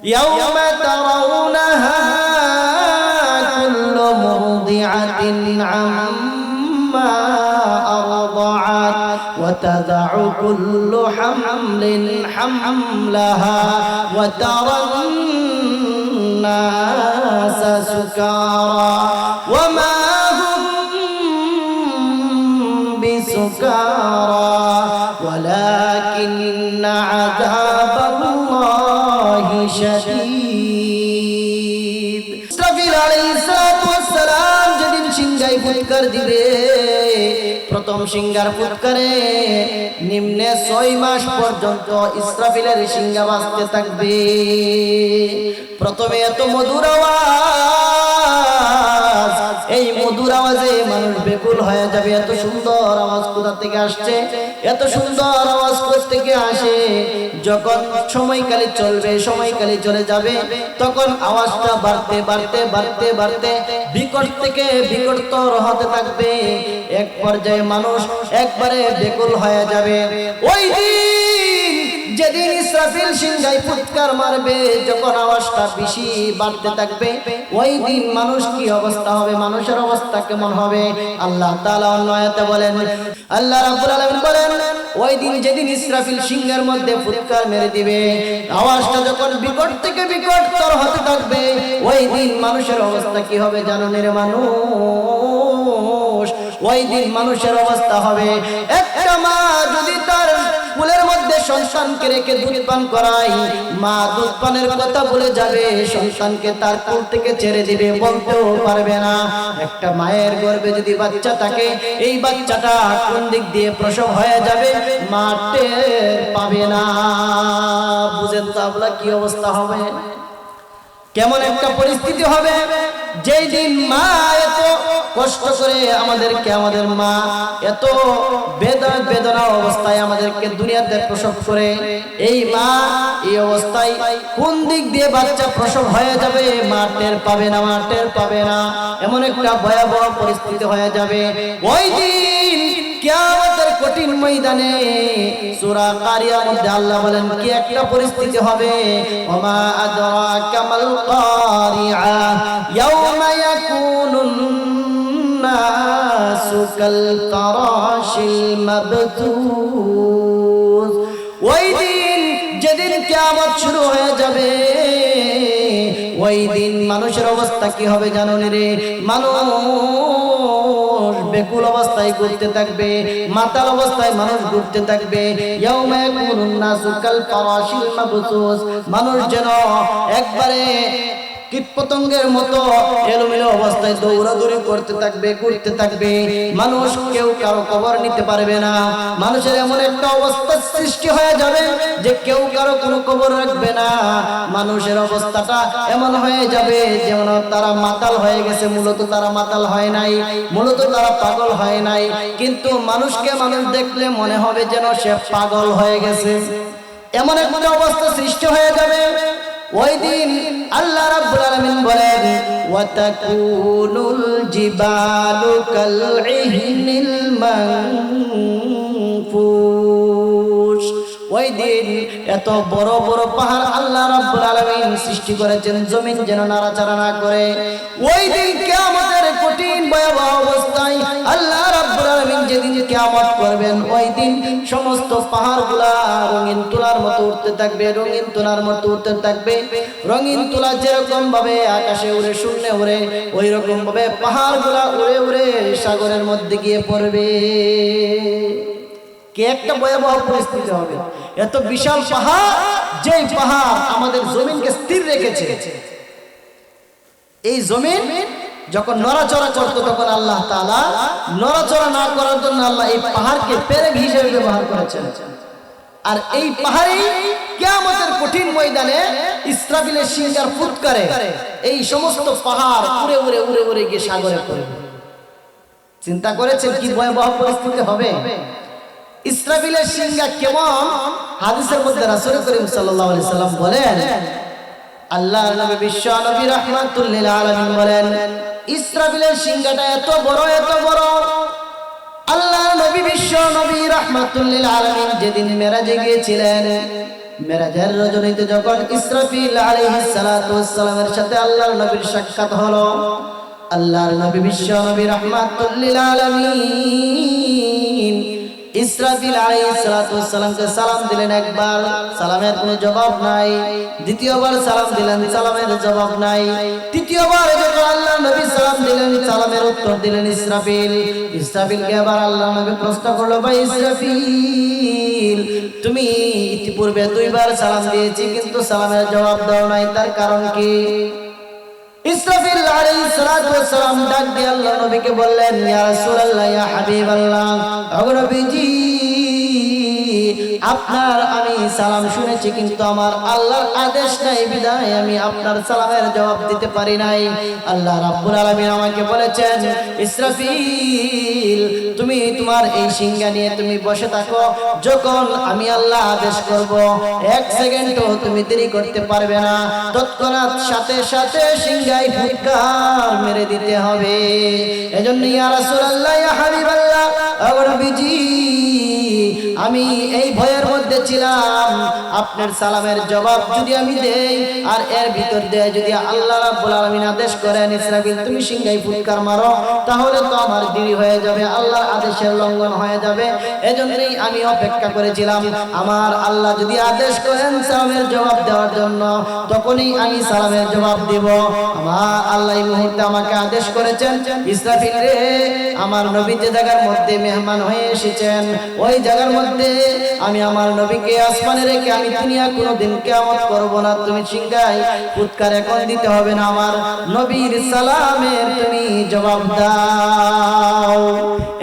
يوم ترونها كل مرضعة عما أرضعت وتضع كل حمل حملها وترى الناس سكارى وما هم بسكارى ولكن عذاب الله شديد। ইসরাফিল আলাইহিস সালাম যেদিন সিংহায় ফুৎকার দিবে, প্রথম সিংহার ফুৎকারে নিম্নে 6 মাস পর্যন্ত ইসরাফিলের সিংহা বাজতে থাকবে। প্রথমে এত মধুর আওয়াজ, এই মধুর আওয়াজে মানুষ বেকুল হয়ে যাবে। এত সুন্দর আওয়াজ কোথা থেকে আসছে, এত সুন্দর আওয়াজ কোথা থেকে আসে। যখন সময়কালী চলবে, সময়কালী চলে যাবে, তখন আওয়াজটা বাড়তে বাড়তে বাড়তে বাড়তে বিকট থেকে বিকটতর হতে থাকবে। এক পর্যায়ে মানুষ একবারে বেকুল হয়ে যাবে। ওই দিন যেদিন ইসরাফিল সিংহায় ফুৎকার মারবে, যখন আওয়াজটা বেশি বাড়তে থাকবে, ওই দিন মানুষ কি অবস্থা হবে, মানুষের অবস্থা কেমন হবে? আল্লাহ তাআলা অন্য আয়াতে বলেন, আল্লাহ রাব্বুল আলামিন বলেন, ওই দিন যেদিন ইসরাফিল সিংহের মধ্যে ফুৎকার মেরে দিবে, আওয়াজটা যখন বিকট থেকে বিকটতর হতে থাকবে, ওই দিন মানুষের অবস্থা কি হবে জানো রে মানুষ? ওই দিন মানুষের অবস্থা হবে, একটা মা যদি তার কুলের মধ্যে সন্তানকে রেখে দুধ পান করায়, মা দুধ পানের কথা ভুলে যাবে, সন্তানকে তার কুল থেকে ছেড়ে দিবে, বলতেও পারবে না। একটা মায়ের গর্ভে যদি বাচ্চা থাকে, এই বাচ্চাটা কোন দিক দিয়ে প্রসব হয়ে যাবে মা টের পাবে না। বুঝেন তো আপনার কি অবস্থা হবে, কেমন একটা পরিস্থিতি হবে? যেই দিন মা এত কষ্ট করে আমাদেরকে, আমাদের মা এত বেদনা অবস্থায় আমাদেরকে দুনিয়াতে প্রসব করে, এই মা এই অবস্থায় কোন দিক দিয়ে বাচ্চা প্রসব হয়ে যাবে মা টের পাবে না, মা টের পাবে না। এমন একটা ভয়াবহ পরিস্থিতি হয়ে যাবে ওই দিন কিয়ামতের কঠিন ময়দানে। সূরা কারিয়ার মধ্যে আল্লাহ বলেন কি একটা পরিস্থিতি হবে, ওমা আদরাকা মাল কারিআ ইয়াওমা ইয়াকুনুন নাসু কাল ফারাশিল মাবথুস। ওই দিন যেদিন কিয়ামত শুরু হয়ে যাবে, ওই দিন মানুষের অবস্থা কি হবে জানো রে? মানুষ বেকুল অবস্থায় ঘুরতে থাকবে, মাতাল অবস্থায় মানুষ ঘুরতে থাকবে। ইয়াউমা ইয়াকুনুন নাসু কাল ফারাশিল মাবথুস, মানুষ যেন একবারে কীটপতঙ্গের মতো এলোমেলো অবস্থায় দৌড়াদৌড়ি করতে থাকবে, ঘুরতে থাকবে। মানুষ কেউ কারো খবর নিতে পারবে না। মানুষের এমন একটা অবস্থার সৃষ্টি হয়ে যাবে যে কেউ কারো কোনো খবর রাখবে না। মানুষের অবস্থাটা এমন হয়ে যাবে যেমন তারা মাতাল হয়ে গেছে। মূলত তারা মাতাল হয় নাই, মূলত তারা পাগল হয় নাই, কিন্তু মানুষকে মানুষ দেখলে মনে হবে যেন সে পাগল হয়ে গেছে। এমন একটা অবস্থা সৃষ্টি হয়ে যাবে ওই দিন। আল্লাহ রাব্বুল আলামিন বলেন, ওয়া তাকুনুল জিবালু কাল ইহনিল মানফুশ। ওই দিন এত বড় বড় পাহাড় আল্লাহ রাব্বুল আলামিন সৃষ্টি করেছেন, জমিন যেন নাড়াচাড়া না করে। ওই দিন কিয়ামতের কঠিন ভয়াবহ অবস্থায় আল্লাহ রাব্বুল আলামিন যেদিন কিয়ামত করবেন, ওই দিন সমস্ত পাহাড়গুলা রঙিন তুলার মতো উঠতে থাকবে, রঙিন তুলার মতো উঠতে থাকবে। রঙিন তুলা যেরকম ভাবে আকাশে উড়ে শূন্যে উড়ে, ওই রকম ভাবে পাহাড়গুলা উড়ে উড়ে সাগরের মধ্যে গিয়ে পড়বে। কি একটা ভয়াবহ পরিস্থিতি হবে! এত বিশাল পাহাড়, যেই পাহাড় আমাদের জমিনকে স্থির রেখেছে, এই জমিন যখন নড়াচড়া করতো তখন আল্লাহ তাআলা নড়াচড়া না করার জন্য আল্লাহ এই পাহাড়কে পেরেক হিসেবে ব্যবহার করেছেন। আর এই পাহাড়েই কিয়ামতের কঠিন ময়দানে ইসরাফিলের সিংহার ফুৎকারে এই সমস্ত পাহাড় উড়ে উড়ে উড়ে উড়ে গিয়ে সাগরে পড়বে। চিন্তা করেছেন কি ভয়াবহ পরিস্থিতি হবে? ইসরাফিলের সিংহা কেমন? হাদিসের মধ্যে রাসূল করিম সাল্লাল্লাহু আলাইহি সাল্লাম বলেন, আল্লাহর নবী বিশ্ব নবী রাহমাতুল লিল আলামিন বলেন, ইসরাফিলের সিংহাটা এত বড়, এত বড়। আল্লাহর নবী বিশ্ব নবী রাহমাতুল লিল আলামিন যেদিন মেরাজে গিয়েছিলেন, মেরাজের রজনীতে যখন ইসরাফিল আলাইহিস সালাতু ওয়াস সালামের সাথে আল্লাহর নবীর সাক্ষাৎ হলো, আল্লাহর নবী বিশ্ব নবী রাহমাতুল লিল আলামিন ইসরাফিল আলাইহিস সালাতু ওয়াস সালামকে সালাম দিলেন একবার, সালামের কোনো জবাব নাই। দ্বিতীয়বার সালাম দিলেন, সালামের জবাব নাই। তৃতীয়বার যখন আল্লাহর নবী সালাম দিলেন, সালামের উত্তর দিলেন ইসরাফিল। ইসরাফিলকে আবার আল্লাহর নবী প্রশ্ন করলো, ভাই ইসরাফিল, তুমি ইতিপূর্বে দুইবার সালাম দিয়েছি কিন্তু সালামের জবাব দাও নাই, তার কারণ কি? ইসরাফিল আলাইহিস সালাতু ওয়াস সালাম ডাক দিয়ে আল্লাহর নবীকে বললেন, ইয়া রাসূলুল্লাহ, ইয়া হাবিবাল্লাহ, ওগো নবীজি, আপনার আমি সালাম শুনেছি কিন্তু আমার আল্লাহর আদেশ নাই বিধায় আমি আপনার সালামের জবাব দিতে পারি নাই। আল্লাহ রাব্বুল আলামিন আমাকে বলেছেন, ইসরাফিল, তুমি তোমার এই সিংহা নিয়ে তুমি বসে থাকো, যখন আমি আল্লাহ আদেশ করব এক সেকেন্ডও তুমি দেরি করতে পারবে না, তৎক্ষণাৎ সাথে সাথে সিংহায় ফুৎকার মেরে দিতে হবে। এজন্য ইয়া রাসূলুল্লাহ, ইয়া হাবিবাল্লাহ, ওগো নবীজি, আমি এই ভয়ের মধ্যে ছিলাম আপনার সালামের জবাব যদি আমি দেই আর এর ভিতর দিয়ে যদি আল্লাহ রাব্বুল আলামিন আদেশ করেন ইসরাফিল তুমি সিংহায় ফুৎকার মারো, তাহলে তো আমার দেরি হয়ে যাবে, আল্লাহর আদেশের লঙ্ঘন হয়ে যাবে। এজন্যই আমি অপেক্ষা করেছিলাম, আমার আল্লাহ যদি আদেশ করেন সালামের জবাব দেওয়ার জন্য, তখনই আমি সালামের জবাব দিব। আমার আল্লাহ এই মুহূর্তে আমাকে আদেশ করেছেন, ইসরাফিল রে, আমার নবী যে জায়গার মধ্যে মেহমান হয়ে এসেছেন ওই জায়গার মধ্যে আমি আমার নবীকে আসমানে রেখে আমি দুনিয়া কোনোদিন কিয়ামত করব না, তুমি সিংহায় ফুৎকার এখন দিতে হবে না, আমার নবীর সালামের তুমি জবাব দাও।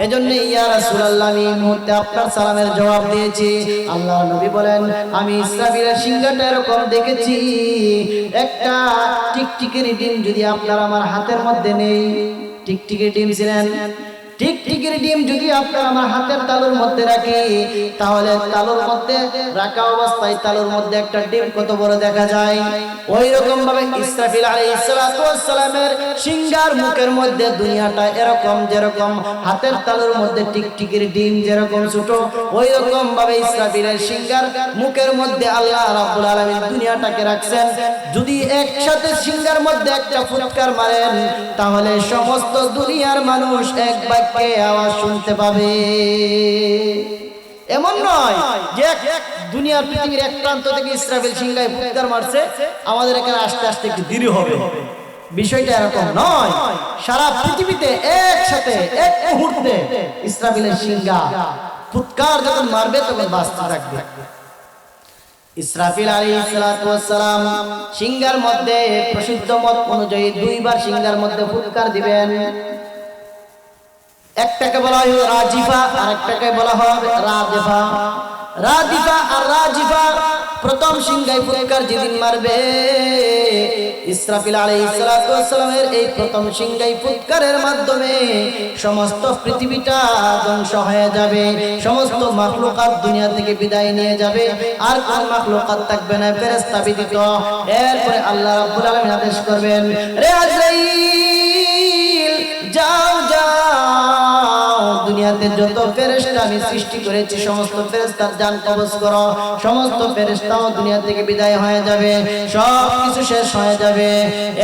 এজন্য ইয়া রাসূলুল্লাহ, আমি এই মুহূর্তে আপনার সালামের জবাব দিয়েছি। আল্লাহর নবী বলেন, আমি ইসরাফিলের সিংহাটা এরকম দেখেছি, একটা টিকটিকির ডিম যদি আপনার আমার হাতের মধ্যে নেই, টিকটিকির ডিম ছিলেন, টিকটিকির ডিম যদি আপনার আমার হাতের তালুর মধ্যে রাখি, তাহলে তালুর মধ্যে রাখা অবস্থায় তালুর মধ্যে একটা ডিম কত বড় দেখা যায়। ওই রকম ভাবে ইসরাফিল আলাইহিস সালাতু ওয়াস সালামের সিংহার মুখের মধ্যে দুনিয়াটা এরকম, যেরকম হাতের তালুর মধ্যে টিকটিকির ডিম যেরকম ছোট, ওই রকম ভাবে ইসরাফিলের সিংহার মুখের মধ্যে আল্লাহ রাব্বুল আলামিন দুনিয়াটাকে রাখছেন। যদি একসাথে সিংহার মধ্যে একটা ফুৎকার মারেন, তাহলে সমস্ত দুনিয়ার মানুষ এক বাক্যে আওয়াজ শুনতে পাবে। এমন নয় যে দুনিয়ার পৃথিবীর এক প্রান্ত থেকে ইসরাফিল সিংহায় ফুৎকার মারছে, আমাদের এখানে আস্তে আস্তে একটু দেরি হবে, বিষয়টা এরকম নয়। সারা পৃথিবীতে একসাথে এক মুহূর্তে ইসরাফিলের সিংহা ফুৎকার যখন মারবে তখন বাঁচতে থাকবে। ইসরাফিল আলাইহিস সালাতু ওয়াস সালাম সিংহার মধ্যে প্রসিদ্ধ মত অনুযায়ী দুইবার সিংহার মধ্যে ফুৎকার দিবেন। একটাকে বলা হয় রাজিফা আর একটাকে বলা হয় রাজিফা। রাজিফা আর রাজিফা, প্রথম সিংহায় ফুৎকার যেদিন মারবে ইসরাফিল আলাইহিস সালাতু ওয়াস সালামের এই প্রথম সিংহায় ফুৎকারের মাধ্যমে সমস্ত পৃথিবীটা ধ্বংস হয়ে যাবে, সমস্ত মাখলুকাত দুনিয়া থেকে বিদায় নিয়ে যাবে, আর কোন মাখলুকাত থাকবে না, ফেরেশতা ব্যতীত। এরপরে আল্লাহ রাব্বুল আলামিন আদেশ করবেন, রে আজরাইল, যাও যাও, দুনিয়াতে যত ফেরেশতা আমি সৃষ্টি করেছি সমস্ত ফেরেশতার জান কবজ করো। সমস্ত ফেরেশতাও দুনিয়া থেকে বিদায় হয়ে যাবে, সব কিছু শেষ হয়ে যাবে।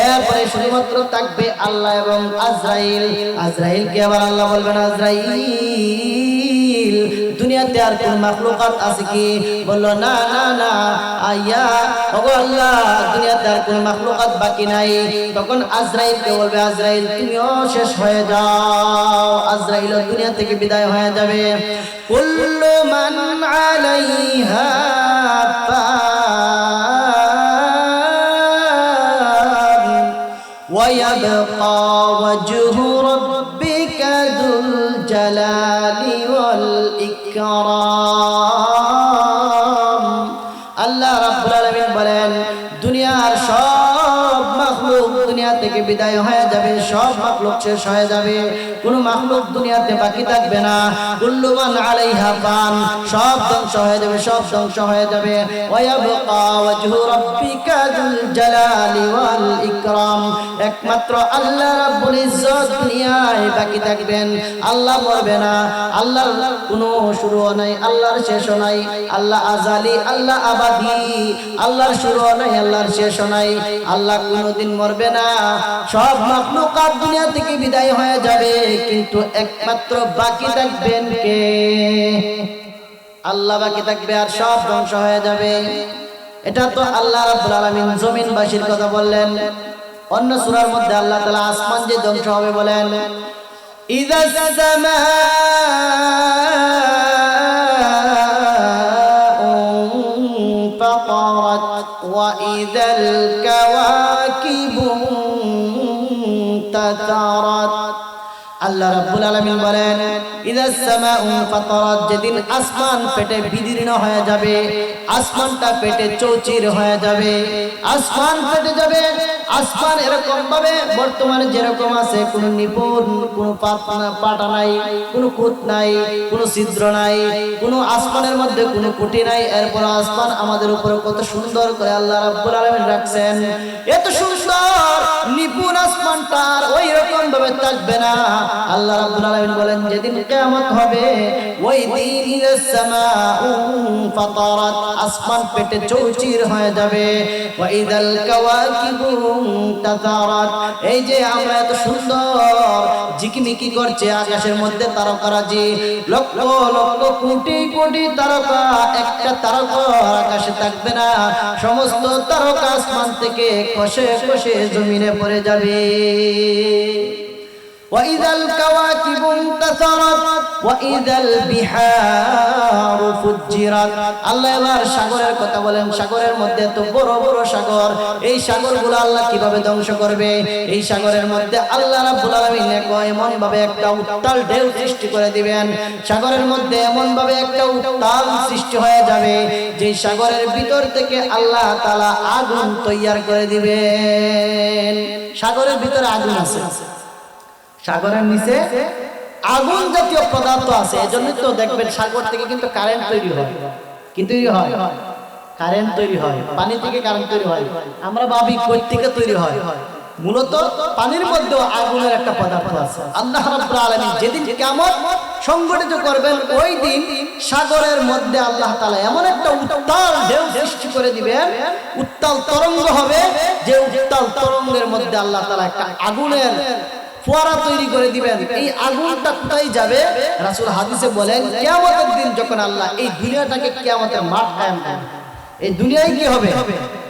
এরপরে শুধুমাত্র থাকবে আল্লাহ এবং আজরাইল। আজরাইলকে আবার আল্লাহ বলবেন, আজরাইল, দুনিয়াতে আর কোন মাখলুকাত আছে কি? বললো, না না না, আইয়া, ওগো আল্লাহ, দুনিয়াতে আর কোন মাখলুকাত বাকি নাই। তখন আজরাইলকে বলবে, আজরাইল, তুমিও শেষ হয়ে যাও। আজরাইল দুনিয়া থেকে বিদায় হয়ে যাবে। কুল্লু মান আলাইহা ফান ওয়া ইয়াবকা ওয়াজহু রাব্বিকা যুল জালালি ওয়াল ইকরাম। আল্লাহ রাব্বুল আলামিন বলেন, দুনিয়ার সব মাখলুক দুনিয়া থেকে বিদায় হয়ে যাবে, সব মাখলুক শেষ হয়ে যাবে, কোন মাখলুক দুনিয়াতে বাকি থাকবে না। কুল্লু মান আলাইহা ফান, সব ধ্বংস হয়ে যাবে, সব ধ্বংস হয়ে যাবে। ওয়া ইয়াবকা ওয়াজহু রাব্বিকা যুল জালালি ওয়াল ইকরাম। একমাত্র আল্লাহ রাব্বুল ইজ্জত দুনিয়ায় বাকি থাকবেন। আল্লাহ মরবে না, আল্লাহর কোনো শুরুও নাই, আল্লাহর শেষও নাই। আল্লাহ আযালি, আল্লাহ আবাদি, আল্লাহর শুরুও নাই, আল্লাহর শেষও নাই। আল্লাহ কোনোদিন মরবে না। সব মাখলুকাত দুনিয়া থেকে বিদায় হয়ে যাবে, কিন্তু একমাত্র বাকি থাকবেন কে? আল্লাহ বাকি থাকবে, আর সব ধ্বংস হয়ে যাবে। এটা তো আল্লাহ রাব্বুল আলামিন জমিনবাসীর কথা বললেন। অন্য সূরার মধ্যে আল্লাহ তাআলা আসমান যে ধ্বংস হবে বলেন, ইযাস সামাউ ফাতারাত ওয়া ইযাল কাওয়াকিবু তাতারাত। আল্লাহ রাব্বুল আলামিন বলেন, ইযাস সামাউ ফাতারাত, যেদিন আসমান ফেটে বিদীর্ণ হয়ে যাবে, আসমানটা ফেটে চৌচির হয়ে যাবে, আসমান ফেটে যাবে। আসমান এরকম ভাবে বর্তমানে যেরকম আছে, কোনো নিপুণ, কোনো পাটা নাই, কোনো খুঁত নাই, কোনো ছিদ্র নাই, কোনো আসমানের মধ্যে কোনো খুঁটি নাই। এরপর আসমান আমাদের উপরে কত সুন্দর করে আল্লাহ রাব্বুল আলামিন রাখছেন। এত সুন্দর নিপুণ আসমানটার ওই রকম ভাবে থাকবে না। আল্লাহ রাব্বুল আলামিন বলেন, যেদিন কিয়ামত হবে ওই দিন ইযাস সামাউ ফাতারাত, আসমান ফেটে চৌচির হয়ে যাবে। ওয়া ইযাল কাওয়াকিবু তাতারাত, এই যে আমরা এত সুন্দর ঝিকিমিকি করছে আকাশের মধ্যে তারকারাজি, লক্ষ লক্ষ কোটি কোটি তারকা, একটা তারকা আকাশে থাকবে না। সমস্ত তারকা আসমান থেকে খসে খসে জমিনে পড়ে যাবে। وَإِذَا الْكَوَاكِبُ انتَثَرَتْ وَإِذَا الْبِحَارُ فُجِّرَتْ। আল্লাহ এবার সাগরের কথা বলেন। সাগরের মধ্যে তো বড় বড় সাগর, এই সাগরগুলো আল্লাহ কিভাবে ধ্বংস করবে? এই সাগরের মধ্যে আল্লাহ রাব্বুল আলামিন এমন ভাবে একটা উত্তাল ঢেউ সৃষ্টি করে দিবেন, সাগরের মধ্যে এমন ভাবে একটা উত্তাল সৃষ্টি হয়ে যাবে যে সাগরের ভিতর থেকে আল্লাহ তাআলা আগুন তৈয়ার করে দিবেন। সাগরের ভিতরে আগুন আছে, সাগরের নিচে আগুন জাতীয় পদার্থ আছে। এজন্য তো দেখবেন সাগর থেকে কিন্তু কারেন্ট তৈরি হয়, কিন্তু কারেন্ট তৈরি হয়, পানি থেকে কারেন্ট তৈরি হয়। আমরা ভাবি কই থেকে তৈরি হয়, মূলত পানির মধ্যে আগুনের একটা পদার্থ আছে। আল্লাহ রাব্বুল আলামিন যেদিন কিয়ামত সংগঠিত করবেন, ওই দিন সাগরের মধ্যে আল্লাহ তাআলা এমন একটা উত্তাল ঢেউ সৃষ্টি করে দিবেন, উত্তাল তরঙ্গ হবে, যে উত্তাল তরঙ্গের মধ্যে আল্লাহ তাআলা একটা আগুনের ফোয়ারা তৈরি করে দিবেন। এই আগুনটা কোথায় যাবে? রাসূল হাদিসে বলেন, কিয়ামতের দিন যখন আল্লাহ এই দুনিয়াটাকে কিয়ামতের মাঠ কায়েম করবে, এই দুনিয়ায় কি হবে?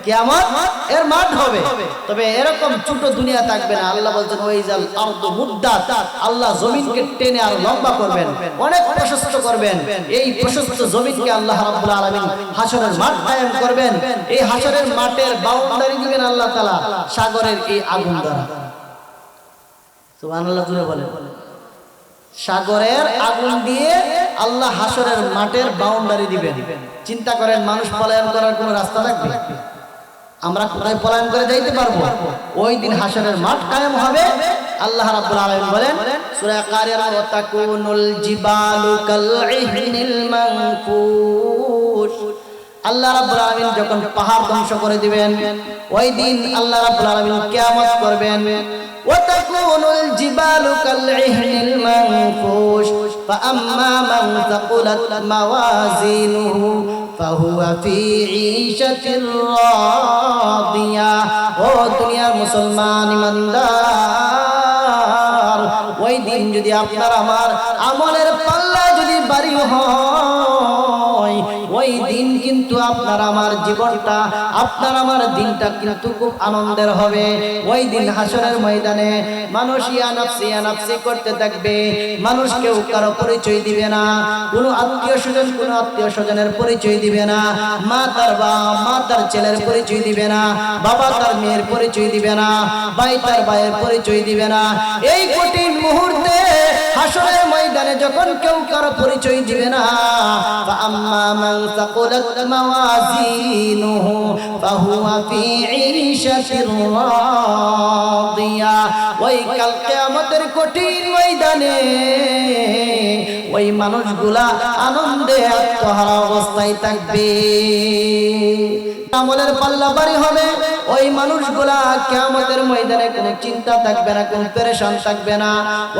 কিয়ামত এর মাঠ হবে। তবে এরকম ছোট দুনিয়া থাকবে না। আল্লাহ বলছেন, ওয়াইজাল আরদু মুদ্দাত, আল্লাহ জমিনকে টেনে আর লম্বা করবেন, অনেক প্রশস্ত করবেন। এই প্রশস্ত জমিনকে আল্লাহ রাব্বুল আলামিন হাশরের মাঠ কায়েম করবেন। এই হাশরের মাঠের বাউন্ডারি দিবেন আল্লাহ তাআলা সাগরের এই আগুন দ্বারা। সুবহানাল্লাহ জুড়ে বলেন। সাগরের আগুন দিয়ে আল্লাহ হাশরের মাঠের বাউন্ডারি দিবেন। চিন্তা করেন, মানুষ পলায়ন করার কোনো রাস্তা থাকবে? আমরা কোথায় পলায়ন করে যাইতে পারবো? ওই দিন হাশরের মাঠ কায়েম হবে। আল্লাহ রাব্বুল আলামিন বলেন সূরা কারিয়ার, ওয়া তাকুনুল জিবালু কালইহনিল মানফুশ। আল্লাহ রাব্বুল আলামিন যখন পাহাড় ধ্বংস করে দিবেন, ওই দিন আল্লাহ রাব্বুল আলামিন কিয়ামত করবেন। وتكون الجبال كالعهن المنفوش فأما من ثقلت موازينه فهو في عيشة راضية। ও দুনিয়ার মুসলমান ইমানদার, ওই দিন যদি আপনার আমার আমলের পাল্লা যদি ভারী হয়, ওই দিন কিন্তু আপনার আমার জীবনটা, আপনার আমার দিনটা কিন্তু খুব আনন্দের হবে। ওই দিন হাশরের ময়দানে মানুষ ইয়া নাফসি করতে থাকবে। মানুষ কেউ কারো পরিচয় দিবে না, কোনো আত্মীয় স্বজনের পরিচয় দিবে না। মা তার ছেলের পরিচয় দিবে না, বাবা তার মেয়ের পরিচয় দিবে না, ভাই তার ভাইয়ের পরিচয় দিবে না। এই কঠিন মুহূর্তে হাশরের ময়দানে যখন কেউ কারো পরিচয় দিবে না, فأما من ثقلت موازينه فهو في عيشة راضية। ওই কাল কিয়ামতের কঠিন ময়দানে ওই মানুষগুলা আনন্দে আত্মহারা অবস্থায় থাকবে। আমলের পাল্লা ভারী হবে, ওই মানুষগুলা কিয়ামতের ময়দানে কোনো চিন্তা থাকবে না, কোনো পেরেশান থাকবে না।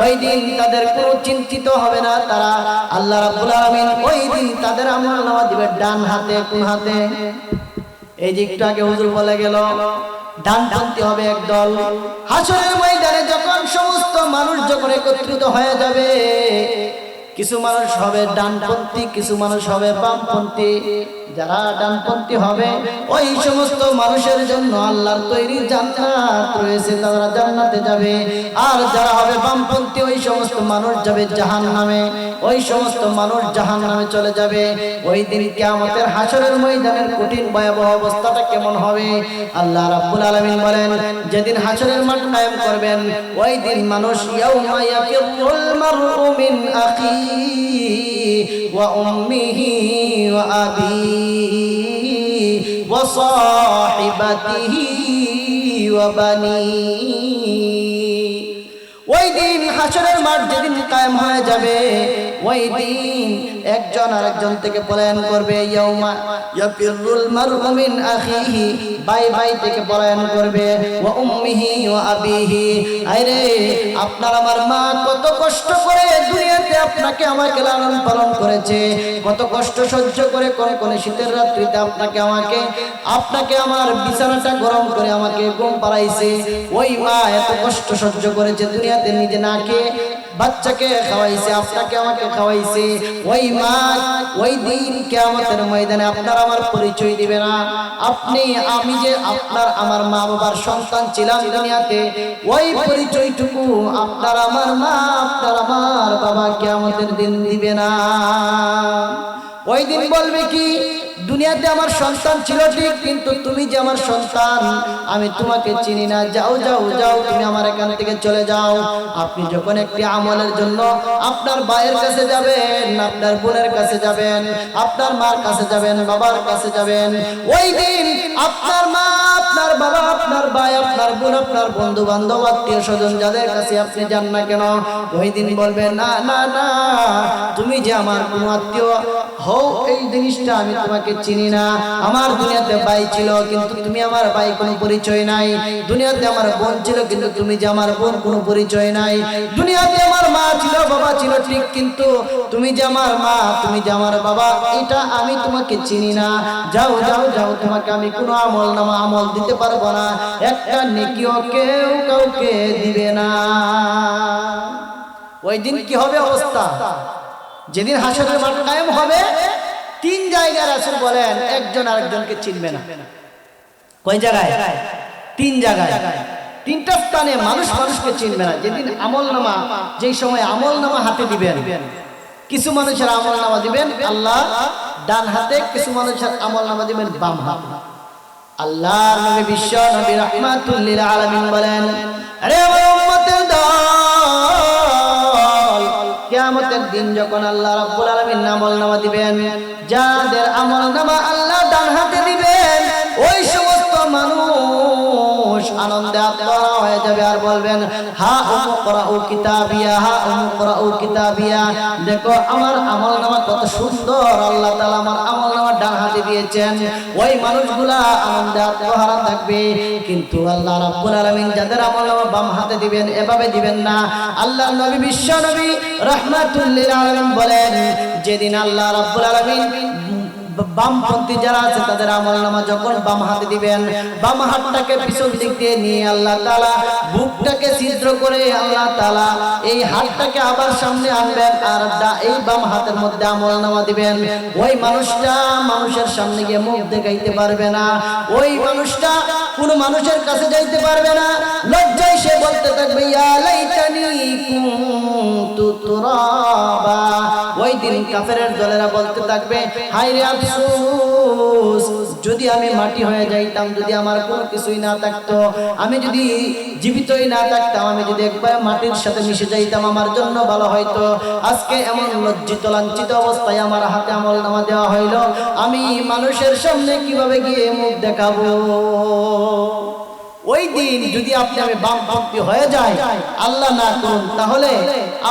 ওই দিন তাদের কোনো চিন্তিত হবে না। তারা আল্লাহ রাব্বুল আলামিন ওই দিন তাদের আমলনামা দিবে ডান হাতে। কোন হাতে? এই যে একটু আগে হুজুর বলে গেল ডানপন্থী হবে একদল। হাসরের ময়দানে যখন সমস্ত মানুষ যখন একত্রিত হয়ে যাবে, কিছু মানুষ হবে ডানপন্থী, কিছু মানুষ হবে বামপন্থী। যারা ডানপন্থী হবে ওই সমস্ত মানুষের জন্য আল্লাহর তৈরি জান্নাত রয়েছে, তারা জান্নাতে যাবে। আর যারা হবে বামপন্থী ওই সমস্ত মানুষ যাবে জাহান্নামে, ওই সমস্ত মানুষ জাহান্নামে চলে যাবে। ওই দিন কিয়ামতের হাসরের ময়দানের কঠিন ভয়াবহ অবস্থাটা কেমন হবে আল্লাহ রাব্বুল আলামিন বলেন, যেদিন হাসরের মাঠ কায়েম করবেন ওই দিন মানুষ ইয়াউমা ইয়াফিরুল মারউ মিন আখিহি ওয়া উম্মিহি ওয়া আবিহি ওয়া সাহিবাতিহি ওয়া বানিহি। ওই দিন হাসরের মাঠ যেদিন কায়েম হয়ে যাবে ওই দিন একজন আরেকজন থেকে পলায়ন করবে। ইয়াউমা ইয়াফিরুল মারউ মিন আখিহি, ভাই ভাই থেকে পলায়ন করবে। ওয়া উম্মিহি ওয়া আবিহি, আরে আপনার আমার মা কত কষ্ট করে দুনিয়াতে আপনাকে আমাকে লালন পালন করেছে, কত কষ্ট সহ্য করে কোন শীতের রাত্রিতে আপনাকে আমার বিছানাটা গরম করে আমাকে ঘুম পাড়াইছে। ওই মা এত কষ্ট সহ্য করেছে, দুনিয়াতে নিজে না খেয়ে বাচ্চাকে খাওয়াইছে, আপনাকে আমাকে খাওয়াইছে। ওই মা ওই দিন কিয়ামতের ময়দানে আপনার আমার পরিচয় দিবে না। আমি যে আপনার আমার মা বাবার সন্তান ছিলাম দুনিয়াতে, ওই পরিচয়টুকু আপনার আমার মা আপনার আমার বাবা কিয়ামতের দিন দিবে না। ওই দিন বলবে কি, দুনিয়াতে আমার সন্তান ছিল ঠিক, কিন্তু তুমি যে আমার সন্তান আমি তোমাকে চিনি না, যাও যাও যাও, তুমি আমার এখান থেকে চলে যাও। আপনি যখন একটি আমলের জন্য আপনার ভাইয়ের কাছে যাবেন, আপনার বোনের কাছে যাবেন, আপনার মার কাছে যাবেন, বাবার কাছে যাবেন, ওই দিন আপনার মা আপনার বাবা আপনার ভাই আপনার বোন আপনার বন্ধু বান্ধব আত্মীয় স্বজন যাদের কাছে আপনি যান না কেন, ওই দিন বলবেন না না না, তুমি যে আমার কোনো আত্মীয় হও এই জিনিসটা আমি তোমাকে চিনি না। আমার দুনিয়াতে ভাই ছিল কিন্তু তুমি আমার ভাই কোনো পরিচয় নাই, দুনিয়াতে আমার বোন ছিল কিন্তু তুমি যে আমার বোন কোনো পরিচয় নাই, দুনিয়াতে আমার মা ছিল বাবা ছিল ঠিক, কিন্তু তুমি যে আমার মা তুমি যে আমার বাবা এটা আমি তোমাকে চিনি না। যাও যাও যাও, তোমাকে আমি কোনো আমল দিতে পারবো না, একটা নেকিও কেউ কাউকে দিবে না। ওই দিন কি হবে অবস্থা? যেদিন হাসরের মাঠ কায়েম হবে, তিন জায়গায় রাসূল বলেন একজন আরেকজনকে চিনবে না। কয় জায়গায়? তিন জায়গায়, তিনটা স্থানে মানুষ মানুষকে চিনবে না। যেদিন আমলনামা, যেই সময় আমলনামা হাতে দিবেন, কিছু মানুষের আমলনামা দিবেন আল্লাহ ডান হাতে, কিছু মানুষের আমলনামা দিবেন বাম হাতে। আল্লাহর নবী বিশ্ব নবী রাহমাতুল লিল আলামিন বলেন, আরে আমার উম্মতের দল, কিয়ামতের দিন যখন আল্লাহ রাব্বুল আলামিন আমলনামা দিবেন, যাদের আমলনামা আল্লাহ ডান হাতে দিবেন, ওই সমস্ত মানুষ আনন্দে আত্মহারা হয়ে যাবে আর বলবেন, হা উমকরাউ কিতাবিয়া, হা উমকরাউ কিতাবিয়া, দেখো আমার আমলনামা কত সুন্দর, আল্লাহ তাআলা আমার আমলনামা ডান হাতে দিয়েছেন। ওই মানুষগুলা আনন্দে আত্মহারা থাকবে। কিন্তু আল্লাহ রাব্বুল আলামিন যাদের আমলনামা বাম হাতে দিবেন, এভাবে দিবেন না। আল্লাহর নবী বিশ্ব নবী রাহমাতুল লিল আলামিন বলেন, যেদিন আল্লাহ রাব্বুল আলামিন বামপন্থী যারা আছে তাদের আমলনামা যখন বাম হাতে দিবেন, বাম হাতটাকে পিছন দিক দিয়ে নিয়ে আল্লাহ তাআলা বুকটাকে ছিদ্র করে আল্লাহ তাআলা এই হাতটাকে আবার সামনে আনবেন আর এই বাম হাতের মধ্যে আমলনামা দিবেন। ওই মানুষটা মানুষের সামনে গিয়ে মুখ দেখাইতে পারবে না, ওই মানুষটা কোনো মানুষের কাছে যাইতে পারবে না, লজ্জায় সে বলতে থাকবে, ইয়া লাইতানি কুনতু তুরাবা। ওই দিন কাফেরের দলেরা বলতে থাকবে, হায় রে আফসোস, যদি আমি মাটি হয়ে যাইতাম, যদি আমার কোনো কিছুই না থাকতো, আমি যদি জীবিতই না থাকতাম, আমি যদি একবার মাটির সাথে মিশে যাইতাম, আমার জন্য ভালো হয়তো। আজকে এমন লজ্জিত লাঞ্ছিত অবস্থায় আমার হাতে আমলনামা দেওয়া হইল, আমি মানুষের সামনে কিভাবে গিয়ে মুখ দেখাবো? ওই দিন যদি আপনি আমি বামপন্থী হয়ে যায়, আল্লাহ না করুন, তাহলে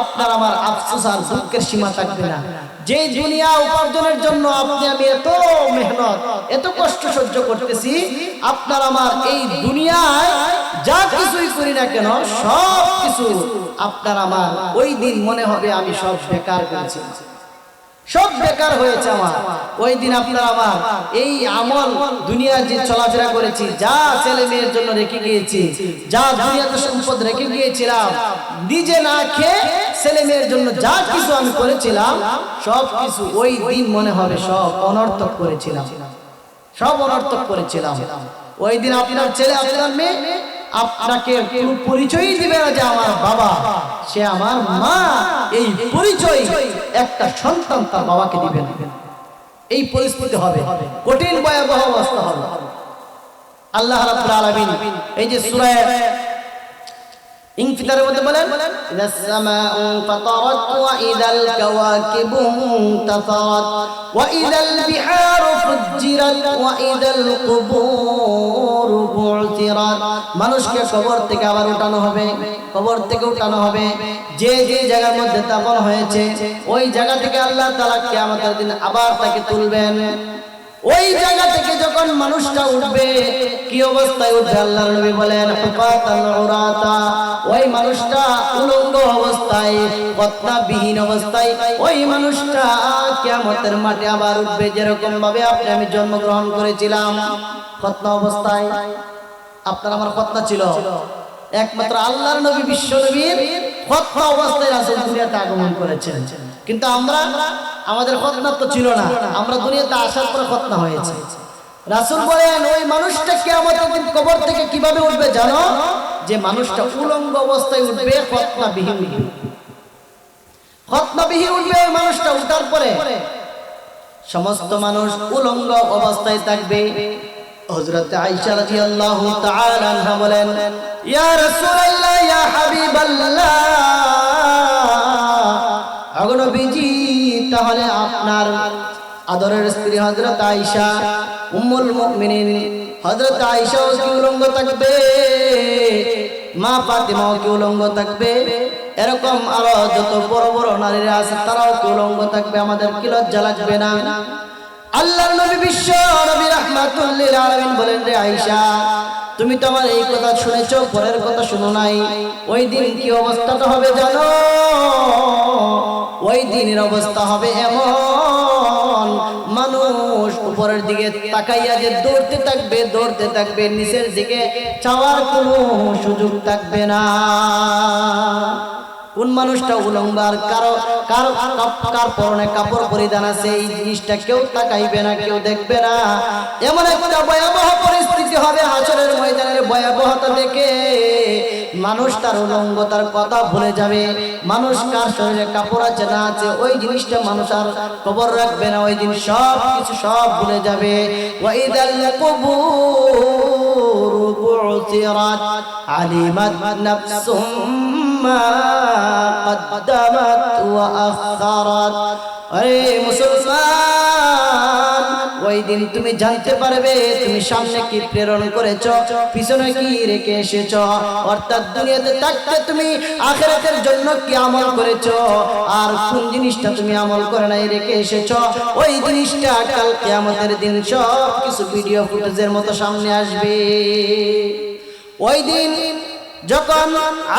আপনার আমার আফসোস আর দুঃখের সীমা থাকবে না। যে দুনিয়া উপার্জনের জন্য আপনি আমি এত মেহনত এত কষ্ট সহ্য করতেছি, আপনার আমার এই দুনিয়ায় যা কিছুই করি না কেন সব কিছু আপনার আমার ওই দিন মনে হবে আমি সব বেকার করেছি, সব বেকার হয়েছে আমার। ওই দিন আপনার আমার এই আমল দুনিয়ার যে চলাফেরা করেছি, যা ছেলে মেয়ের জন্য রেখে গিয়েছি, যা দুনিয়াতে সম্পদ রেখে গিয়েছিলাম, নিজে না খেয়ে ছেলে মেয়ের জন্য যা কিছু আমি করেছিলাম, সব কিছু ওই দিন মনে হবে সব অনর্থক করেছিলাম, সব অনর্থক করেছিলাম। ওই দিন আপনার ছেলে আপনার মেয়ে আপনাকে কোনো পরিচয়ই দিবে না যে আমার বাবা, সে আমার মা। এই পরিচয় একটা সন্তান তার বাবাকে দিবে না। এই পরিস্থিতি হবে, কঠিন ভয়াবহ অবস্থা হবে। আল্লাহ রাব্বুল আলামিন এই যে সূরা ইনফিতারের মধ্যে বলেন, ইযাস সামাউ ফাতারাত ওয়া ইযাল কাওয়াকিবু ইনতাসারাত ওয়া ইযাল বিহারু ফুজ্জিরাত ওয়া ইযাল কুবুর বু'থিরাত। মানুষকে কবর থেকে আবার উঠানো হবে, কবর থেকে উঠানো হবে। যে যে জায়গার মধ্যে দাফন হয়েছে ওই জায়গা থেকে আল্লাহ তাআলা কিয়ামতের দিন আবার তাকে তুলবেন। ওই জায়গা থেকে যখন মানুষটা উঠবে, কি অবস্থায় উঠবে আল্লাহর নবী বলেন, হুফাতান উরাতা। ওই মানুষটা উলঙ্গ অবস্থায়, খতনাবিহীন অবস্থায় ওই মানুষটা কিয়ামতের মাঠে আবার উঠবে। যেরকম ভাবে আপনি আমি জন্মগ্রহণ করেছিলাম খতনা অবস্থায়, আপনার আমার খতনা ছিল। একমাত্র আল্লাহর নবী বিশ্ব নবীর খতনা অবস্থায় রাসূল দুনিয়াতে আগমন করেছেন। কিন্তু আমরা আমাদের খতনা তো ছিল না, আমরা দুনিয়াতে আসার পর খতনা হয়েছে। রাসূল বলেন ওই মানুষটা কিয়ামতের দিন কবর থেকে কিভাবে উঠবে জানো? যে মানুষটা উলঙ্গ অবস্থায় উঠবে, খতনাবিহীন উঠবে। খতনাবিহীন উঠবে ওই মানুষটা। উঠার পরে সমস্ত মানুষ উলঙ্গ অবস্থায় থাকবে। হযরত আয়েশা রাদিয়াল্লাহু তাআলা আনহা বলেন, ইয়া রাসূলুল্লাহ, ইয়া হাবিবাল্লাহ, আগো নবীজি, তাহলে আপনার আদরের স্ত্রী হযরত আয়েশা উম্মুল মুমিনিন হযরত আয়েশাও কি উলঙ্গ থাকবে? মা ফাতিমাও কি উলঙ্গ থাকবে? এরকম আরো যত বড় বড় নারীরা আছে তারাও কি উলঙ্গ থাকবে? আমাদের কি লজ্জা লাগবে না? আল্লাহর নবী বিশ্ব নবী রাহমাতুল লিল আলামিন বলেন, রে আয়েশা, তুমি তো আমার এই কথা শুনেছো, পরের কথা শুনো নাই। ওই দিন কি অবস্থাটা হবে জানো? ওই দিনের অবস্থা হবে এমন, মানুষ উপরের দিকে তাকাইয়া যে দৌড়তে থাকবে, দৌড়তে থাকবে, নিচের দিকে চাওয়ার কোনো সুযোগ থাকবে না। কোন মানুষটা উলঙ্গ আর কার পরনে কাপড় পরিধান আছে এই জিনিসটা কেউ তাকাইবে না, কেউ দেখবে না। এমন একটা ভয়াবহ পরিস্থিতি হবে হাসরের ময়দানের ভয়াবহতা দেখে মানুষ তার উলঙ্গতার কথা ভুলে যাবে। মানুষ কার শরীরে কাপড় আছে না আছে ওই জিনিসটা মানুষ আর খবর রাখবে না। ওই দিন সব কিছু সব ভুলে যাবে। ওয়াইদাল কুবুর বু'থিরাত আলিমাত নাফসুম মা কদ্দামাত ওয়া আখারাত। আরে মুসলমান, ওই দিন তুমি জানতে পারবে তুমি সামনে কি প্রেরণ করেছো, পিছনে কি রেখে এসেছো। অর্থাৎ দুনিয়াতে থাকতে তুমি আখিরাতের জন্য কি আমল করেছো আর কোন জিনিসটা তুমি আমল করে নাই রেখে এসেছো। ওই জিনিসটা কাল কিয়ামতের দিন সব কিছু ভিডিও ফুটেজের মতো সামনে আসবে। ওই দিন যখন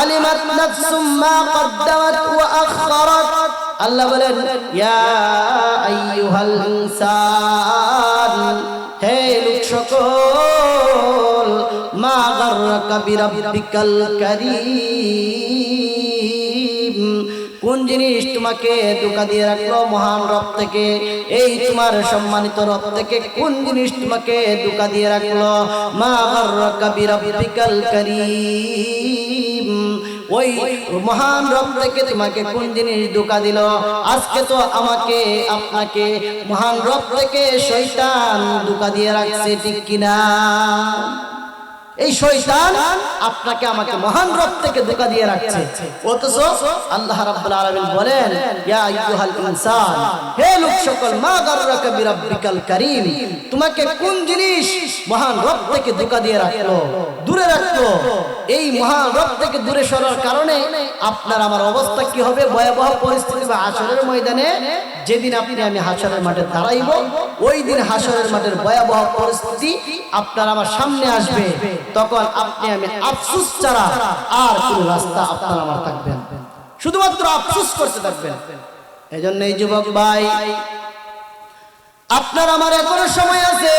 আলিমাত নাফসুম মা কদ্দামাত ওয়া আখারাত, আল্লাহ বলেন, ইয়া আইয়ুহাল ইনসান, হে লোক সকল, মা গাররাকা বিরাব্বিকাল কারীম, কোন জিনিস তোমাকে ধোঁকা দিয়ে রাখলো মহান রব থেকে, এই তোমার সম্মানিত রব থেকে কোন জিনিস তোমাকে ধোঁকা দিয়ে রাখলো। মা গাররাকা বিরাব্বিকাল কারীম, ওই মহান রব থেকে তোমাকে কোন জিনিস ধোঁকা দিল। আজকে তো আমাকে আপনাকে মহান রব থেকে শয়তান ধোঁকা দিয়ে রাখছে, ঠিক কিনা? এই শয়তান আপনাকে আমাকে মহান রব থেকে ধোঁকা দিয়ে রাখছে। অথচ আল্লাহ রাব্বুল আলামিন বলেন, ইয়া আইয়ুহাল ইনসান, হে লোক সকল, মা গাররাকা বিরাব্বিকাল কারীম, তোমাকে কোন জিনিস মহান রব থেকে ধোঁকা দিয়ে রাখলো, দূরে রাখলো, এই মহান রব থেকে দূরে সরার কারণে আপনার আমার অবস্থা কি হবে, ভয়াবহ পরিস্থিতি বা হাসরের ময়দানে যেদিন আপনি আমি হাসরের মাঠে দাঁড়াইব, ওই দিন হাসরের মাঠের ভয়াবহ পরিস্থিতি আপনার আমার সামনে আসবে। তখন আপনি আমি আফসোস ছাড়া আর কোনো রাস্তা আপনার আমার থাকবে না, শুধুমাত্র আফসোস করতে থাকবেন। এই জন্য এই যুবক ভাই, আপনার আমার এখনো সময় আছে।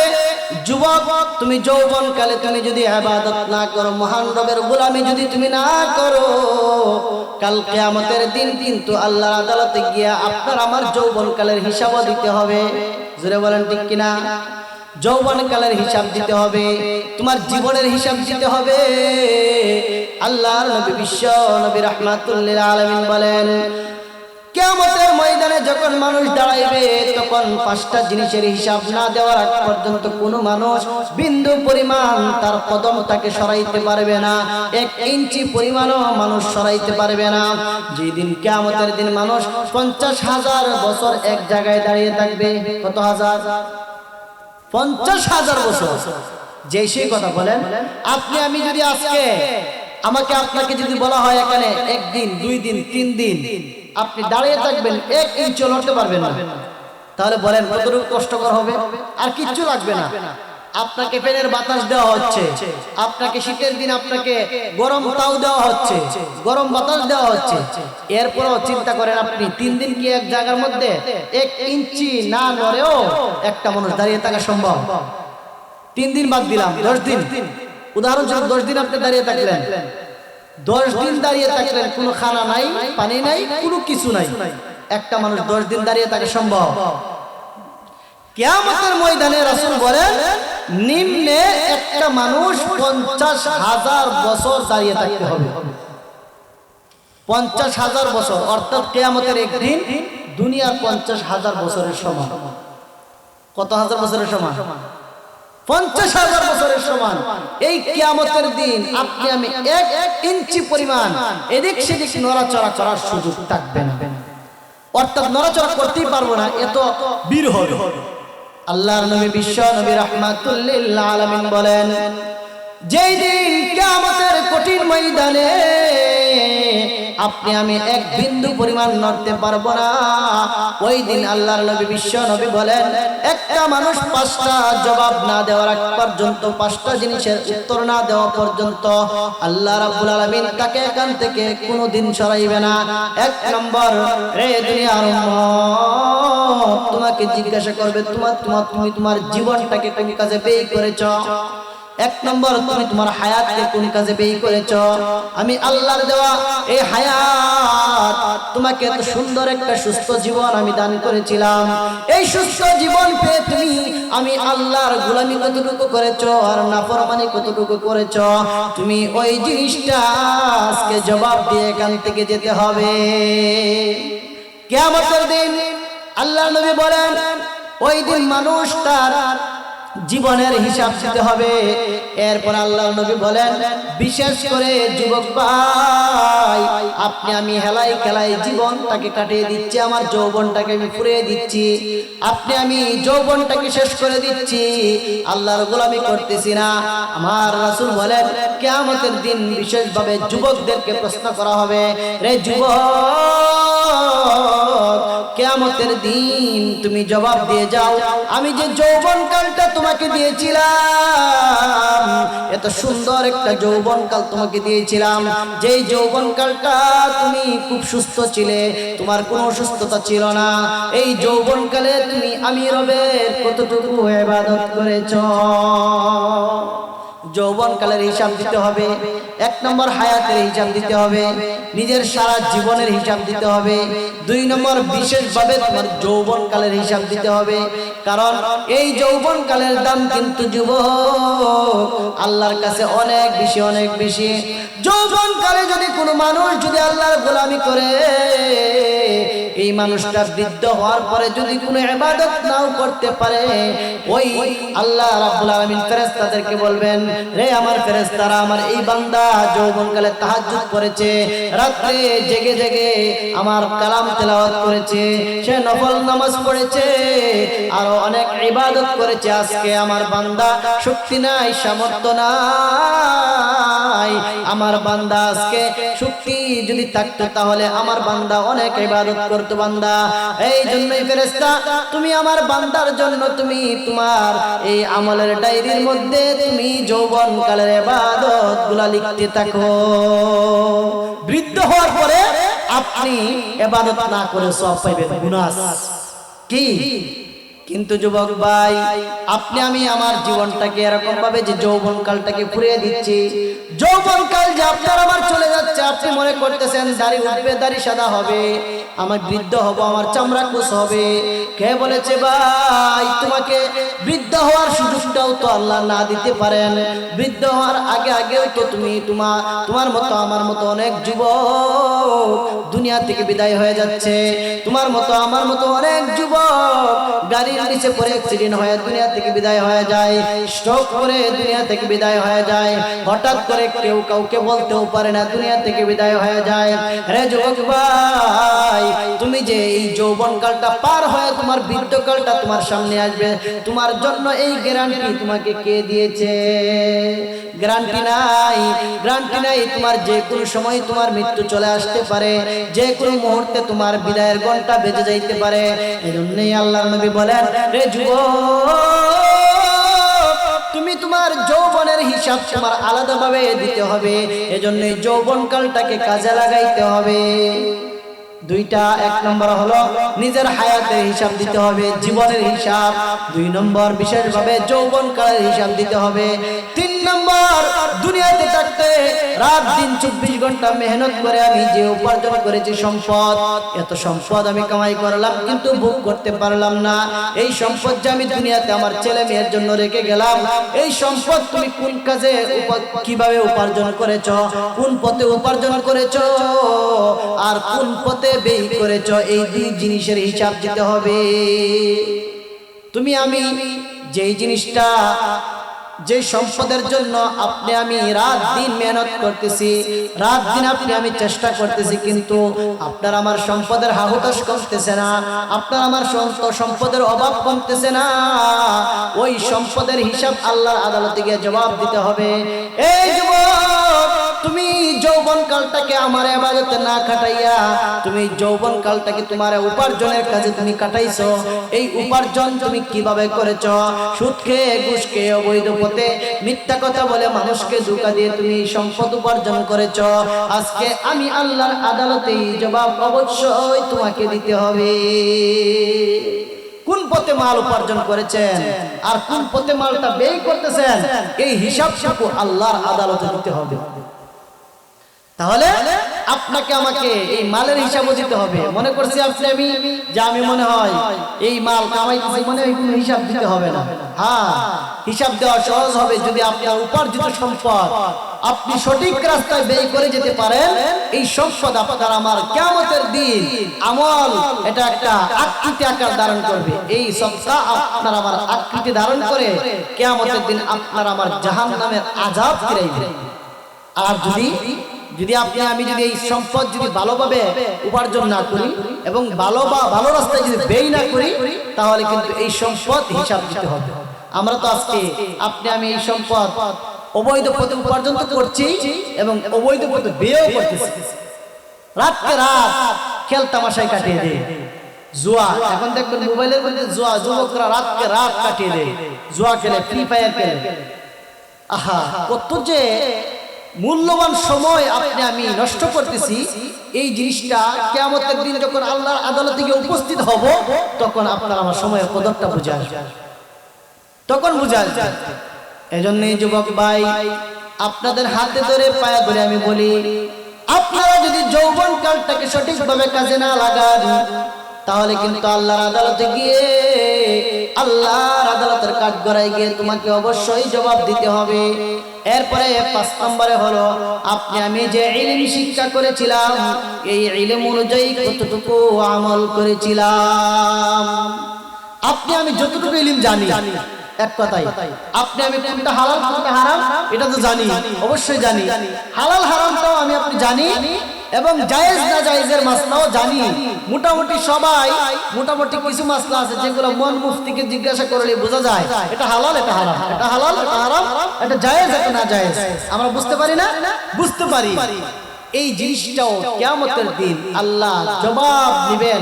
যুবক, তুমি যৌবন কালে তুমি যদি ইবাদত না করো, মহান রবের গোলামি যদি তুমি না করো, কাল কিয়ামতের দিন কিন্তু আল্লাহর আদালতে গিয়া আপনার আমার যৌবন কালের হিসাবও দিতে হবে। জোরে বলেন ঠিক কিনা? যৌবন কালের হিসাব দিতে হবে, তোমার জীবনের হিসাব দিতে হবে। আল্লাহর নবী বিশ্ব নবী রাহমাতুল লিল আলামিন বলেন, কিয়ামতের ময়দানে যখন মানুষ দাঁড়াইবে, তখন পাঁচটা জিনিসের হিসাব না দেওয়ার আগ পর্যন্ত কোনো মানুষ বিন্দু পরিমাণ তার কদমটাকে সরাইতে পারবে না, 1 ইঞ্চি পরিমাণও মানুষ সরাইতে পারবে না। যেদিন কিয়ামতের দিন মানুষ 50,000 বছর এক জায়গায় দাঁড়িয়ে থাকবে। কত হাজার? 50,000 বছর। যে সেই কথা বলেন, আপনি আমি যদি আজকে আমাকে আপনাকে যদি বলা হয় এখানে 1 দিন 2 দিন 3 দিন আপনি দাঁড়িয়ে থাকবেন, 1 ইঞ্চি লড়তে পারবেন না, তাহলে বলেন কতটুকু কষ্টকর হবে? আর কিচ্ছু লাগবে না। আপনাকে ফ্যানের বাতাস দেওয়া হচ্ছে, আপনাকে শীতের দিন আপনাকে গরম তাও দেওয়া হচ্ছে, গরম বাতাস দেওয়া হচ্ছে, এরপরও চিন্তা করেন আপনি 3 দিন কি এক জায়গার মধ্যে 1 ইঞ্চি না নড়েও একটা মানুষ দাঁড়িয়ে থাকা সম্ভব? 3 দিন বাদ দিলাম, 10 দিন উদাহরণস্বরূপ, 10 দিন আপনি দাঁড়িয়ে থাকলেন, 10 দিন দাঁড়িয়ে থাকলেন, কোনো খানা নাই, পানি নাই, কোনো কিছু নাই, একটা মানুষ 10 দিন দাঁড়িয়ে থাকা সম্ভব? কিয়ামতের ময়দানে রাসূল বলেন, নিম্নে একটা মানুষ 50,000 বছর দাঁড়িয়ে থাকতে হবে। 50,000 বছর, অর্থাৎ কিয়ামতের একদিন দুনিয়ার 50,000 বছরের সমান। কত হাজার বছরের সমান? 50,000 বছরের সমান। এই কিয়ামতের দিন আপনি আমি 1 ইঞ্চি পরিমাণ এদিক সেদিক নড়াচড়া করার সুযোগ থাকবে না, অর্থাৎ নড়াচড়া করতেই পারবো না, এত বীর হবে। আল্লাহর নবী বিশ্ব নবী রাহমাতুল লিল আলামিন বলেন, যেই দিন কিয়ামতের কঠিন ময়দানে আপনি আমি 1 বিন্দু পরিমাণ নড়তে পারবো না, ওই দিন আল্লাহর নবী বিশ্ব নবী বলেন, একটা মানুষ 5টা জবাব না দেওয়ার আগ পর্যন্ত, 5টা জিনিসের উত্তর না দেওয়া পর্যন্ত আল্লাহ রাব্বুল আলামিন তাকে এখান থেকে কোনোদিন সরাইবে না। 1 নম্বর, রে দুনিয়ার উম্মত, তোমাকে জিজ্ঞাসা করবে তুমি তোমার জীবনটাকে কোন কাজে ব্যয় করেছো? 1 নম্বর, তুমি তোমার হায়াতকে কোন কাজে ব্যয় করেছো? আমি আল্লাহর দেওয়া এই হায়াত, তোমাকে এত সুন্দর একটা সুস্থ জীবন আমি দান করেছিলাম, এই সুস্থ জীবন পেয়ে তুমি আমি আল্লাহর গোলামি কতটুকু করেছো আর নাফরমানি কতটুকু করেছো? তুমি ওই জিনিসটা আজকে জবাব দিয়ে এখান থেকে যেতে হবে। কিয়ামতের দিন আল্লাহর নবী বলেন, ওই দিন মানুষ তার জীবনের হিসাব দিতে হবে। এরপর আল্লাহর নবী বলেন, বিশেষ করে যুবক ভাই, আপনি আমি হেলাই খেলাই জীবনটাকে কাটিয়ে দিচ্ছি, আমার যৌবনটাকে আমি ফুরিয়ে দিচ্ছি, আপনি আমি যৌবনটাকে শেষ করে দিচ্ছি, আল্লাহর গোলামি করতেছি না। আমার রাসূল বলেন, কিয়ামতের দিন বিশেষভাবে যুবকদেরকে প্রশ্ন করা হবে, রে যুবক, কিয়ামতের দিন তুমি জবাব দিয়ে যাও, আমি যে যৌবনকালটা তোমাকে দিয়েছিলাম, এত সুন্দর একটা যৌবনকাল তোমাকে দিয়েছিলাম, যেই যৌবনকালটা তুমি খুব সুস্থ ছিলে, তোমার কোনো অসুস্থতা ছিল না, এই যৌবনকালে তুমি আমি রবের কতটুকু ইবাদত করেছো? যৌবনকালের হিসাব দিতে হবে। 1 নম্বর, হায়াতের হিসাব দিতে হবে, নিজের সারা জীবনের হিসাব দিতে হবে। 2 নম্বর, বিশেষভাবে তোমার যৌবনকালের হিসাব দিতে হবে, কারণ এই যৌবনকালের দাম কিন্তু যুবক আল্লাহর কাছে অনেক বেশি, অনেক বেশি। যৌবনকালে যদি কোনো মানুষ যদি আল্লাহর গোলামি করে, এই মানুষটা বৃদ্ধ হওয়ার পরে যদি কোনো ইবাদত নাও করতে পারে, ওই আল্লাহ রাব্বুল আলামিন ফেরেশতাদেরকে বলবেন, রে আমার ফেরেশতারা, আমার এই বান্দা যৌবনকালে তাহাজ্জুদ করেছে, রাতে জেগে জেগে আমার কালাম তেলাওয়াত করেছে, সে নফল নামাজ পড়েছে, আরো অনেক ইবাদত করেছে, আজকে আমার বান্দা শক্তি নাই, সামর্থ্য নাই, আমার বান্দা আজকে শক্তি যদি থাকতো তাহলে আমার বান্দা অনেক ইবাদত করতো বান্দা। এই জন্যই ফেরেশতা তুমি আমার বান্দার জন্য তুমি তোমার এই আমলের ডায়েরির মধ্যে তুমি যৌবনকালের ইবাদত গুলা লিখতে থাকো। বৃদ্ধ হওয়ার পরে আপনি ইবাদত না করে সওয়াব পাইবেন, গুনাহ কি? কিন্তু যুবক ভাই, আপনি আমি আমার জীবনটাকে এরকম ভাবে যে যৌবনকালটাকে ফুরিয়ে দিচ্ছি, যৌবনকাল যে আপনার আমার চলে যাচ্ছে, আপনি মনে করতেছেন দাড়ি উঠবে, দাড়ি সাদা হবে, আমার বৃদ্ধ হব, আমার চামড়া কুচ হবে। কে বলেছে ভাই তোমাকে বৃদ্ধ হওয়ার সুযোগটাও তো আল্লাহ না দিতে পারেন? বৃদ্ধ হওয়ার আগে আগেও তো তুমি তোমার মতো আমার মতো অনেক যুবক দুনিয়া থেকে বিদায় হয়ে যাচ্ছে। তোমার মতো আমার মতো অনেক যুবক গাড়ির নিচে পড়ে অ্যাক্সিডেন্ট হয়ে দুনিয়া থেকে বিদায় হয়ে যায়, স্ট্রোক করে দুনিয়া থেকে বিদায় হয়ে যায়, হঠাৎ করে কেউ কাউকে বলতেও পারে না দুনিয়া থেকে বিদায় হয়ে যায়। রে যুবক ভাই, তুমি যে এই যৌবনকালটা পার হয়ে তোমার বৃদ্ধকালটা তোমার সামনে আসবে, তোমার জন্য এই গ্যারান্টি তোমাকে কে দিয়েছে? গ্যারান্টি নাই, গ্যারান্টি নাই। তোমার যে কোনো সময় তোমার মৃত্যু চলে আসতে পারে, যে কোনো মুহূর্তে তোমার বিদায়ের ঘন্টা বেজে যাইতে পারে। এজন্যই আল্লাহর নবী বলেন, রে যুবক, তুমি তোমার যৌবনের হিসাব তোমার আলাদাভাবে দিতে হবে। এজন্যই যৌবনকালটাকে কাজে লাগাইতে হবে। দুইটা, এক নম্বর হলো নিজের হায়াতের হিসাব দিতে হবে, জীবনের হিসাব। দুই নম্বর বিশেষভাবে যৌবনকালের হিসাব দিতে হবে। তিন নম্বর, দুনিয়াতে থাকতে রাত দিন 24 ঘন্টা মেহনত করে আমি যে উপার্জন করেছি সম্পদ, এত সম্পদ আমি কামাই করলাম কিন্তু ভোগ করতে পারলাম না। এই সম্পদ যে আমি দুনিয়াতে আমার ছেলে মেয়ের জন্য রেখে গেলাম, এই সম্পদ তুমি কোন কাজে কিভাবে উপার্জন করেছো, কোন পথে উপার্জন করেছো, আর কোন পথে ব্যয় করেছো, এই দুই জিনিসের হিসাব দিতে হবে। তুমি আমি যেই জিনিসটা, যে সম্পদের জন্য আপনি আমি রাত দিন মেহনত করতেছি, রাত দিন আপনি আমি চেষ্টা করতেছি, কিন্তু আপনার আমার সম্পদের হাহুতাশ কমতেছে না, আপনার আমার সম্পদের অভাব কমতেছে না, ওই সম্পদের হিসাব আল্লাহর আদালতে গিয়ে জবাব দিতে হবে। এই যুবক, তুমি যৌবনকালটাকে আমার ইবাদতে না কাটাইয়া তুমি যৌবনকালটাকে তোমার উপার্জনের কাজে তুমি কাটাইছো। এই উপার্জন তুমি কিভাবে করেছো? সুদ খেয়ে, ঘুষ খেয়ে, অবৈধ পথে মিথ্যা কথা বলে মানুষকে ধোঁকা দিয়ে তুমি সম্পদ উপার্জন করেছো। আজকে আমি আল্লাহর আদালতে জবাব অবশ্যই তোমাকে দিতে হবে। কোন পথে মাল উপার্জন করেছেন আর কোন পথে মালটা ব্যয় করতেছেন, এই হিসাবটুকু আল্লাহর আদালতে দিতে হবে। তাহলে আপনাকে আমাকে এই মালের হিসাবও দিতে হবে। মনে করছি আপনি আমি যে আমি মনে হয় এই মাল কামাইতেছি, মনে হয় কোনো হিসাব দিতে হবে না। হ্যাঁ, হিসাব দেওয়া সহজ হবে যদি আপনার উপার্জিত সম্পদ আপনি সঠিক রাস্তায় ব্যয় করে যেতে পারেন। এই সম্পদ আপনার আমার কিয়ামতের দিন আমল এটা একটা আকৃতি আকার ধারণ করবে। এই সদকা আপনার আমার আকৃতি ধারণ করে কিয়ামতের দিন আপনার আমার জাহান্নামের আযাব ফিরাইবে। আর যদি আপনি আমি যদি এই সম্পদ যদি ভালোভাবে উপার্জন না করি এবং ভালো রাস্তায় যদি ব্যয় না করি, তাহলে কিন্তু এই সম্পদ হিসাব দিতে হবে। আমরা তো আজকে আপনি আমি এই সম্পদ অবৈধ পথে উপার্জন তো করছি এবং অবৈধ পথে ব্যয়ও করতেছি। রাতকে রাত খেল তামাশায় কাটিয়ে দেয়, জুয়া। এখন দেখবেন মোবাইলের মধ্যে জুয়া, যুবকরা রাতকে রাত কাটিয়ে দেয়, জুয়া খেলে, ফ্রি ফায়ার খেলে। আহা, কত যে মূল্যবান সময় আপনি আমি নষ্ট করতেছি। এই জিনিসটা কিয়ামতের দিন যখন আল্লাহর আদালতে গিয়ে উপস্থিত হব, তখন আপনার আমার সময়ের কদরটা বুঝে আসবে, তখন বুঝে আসবে। এজন্যই যুবক ভাই, আপনাদের হাতে ধরে পায়ে ধরে আমি বলি, আপনারা যদি যৌবনকালটাকে সঠিকভাবে কাজে না লাগান, তাহলে কিন্তু আল্লাহর আদালতে গিয়ে, আল্লাহর আদালতের কাঠগড়ায় গিয়ে তোমাকে অবশ্যই জবাব দিতে হবে। এরপরে 5 নম্বরে হলো আপনি আমি যে ইলম শিক্ষা করেছিলাম, এই ইলম অনুযায়ী কতটুকু আমল করেছিলাম। আপনি আমি যতটুকু ইলম জানি, এক কথাই আপনি আমি কোনটা হালাল কোনটা হারাম এটা তো জানি, অবশ্যই জানি। হালাল হারামটাও আমি আপনি জানি, এবং জায়েজ না জায়েজের মাসলাও জানি। মোটামুটি সবাই মোটামুটি কিছু মাসলা আছে যেগুলো মন মুফতিকে জিজ্ঞাসা করলে বোঝা যায় এটা হালাল, এটা হারাম, এটা হালাল, এটা হারাম, এটা জায়েজ, এটা না জায়েজ। আমরা বুঝতে পারি না? বুঝতে পারি। এই জিনিসটাও কিয়ামতের দিন আল্লাহ জবাব দিবেন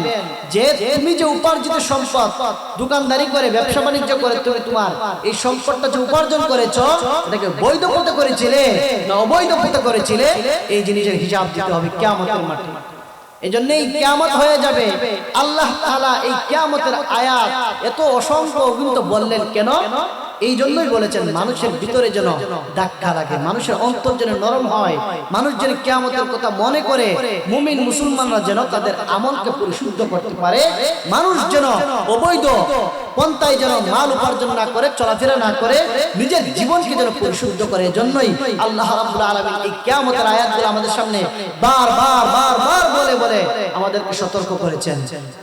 যে তুমি যে উপার্জিত সম্পদ দোকানদারি করে ব্যবসা বাণিজ্য করে তুমি তোমার এই সম্পদটা যে উপার্জন করেছো এটাকে বৈধ পথে করেছিলে না অবৈধ পথে করেছিলে, এই জিনিসের হিসাব দিতে হবে কিয়ামতের মাঠে। এজন্যই কিয়ামত হয়ে যাবে। আল্লাহ তাআলা এই কিয়ামতের আয়াত এত অসংখ্য অগণিত বললেন কেন? এই জন্যই বলেছেন মানুষের ভিতরে যেন ধাক্কা লাগে, মানুষের অন্তর যেন নরম হয়, মানুষ যেন কিয়ামতের কথা মনে করে মুমিন মুসলমানরা যেন তাদের আমলকে পরিশুদ্ধ করতে পারে, মানুষ যেন অবৈধ পন্থায় যেন মাল উপার্জন না করে, চলাফেরা না করে, নিজের জীবনকে যেন পরিশুদ্ধ করে। এজন্যই আল্লাহ রাব্বুল আলামিন এই কিয়ামতের আয়াতগুলো আমাদের সামনে বারবার বারবার বলে বলে আমাদেরকে সতর্ক করেছেন।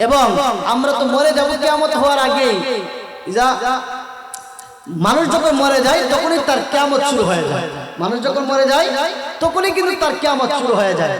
এবং আমরা তো মরে যাব কিয়ামত হওয়ার আগেই। মানুষ যখন মরে যায় তখনই তার কিয়ামত শুরু হয়ে যায়। মানুষ যখন মরে যায় তখনই কিন্তু তার কিয়ামত শুরু হয়ে যায়।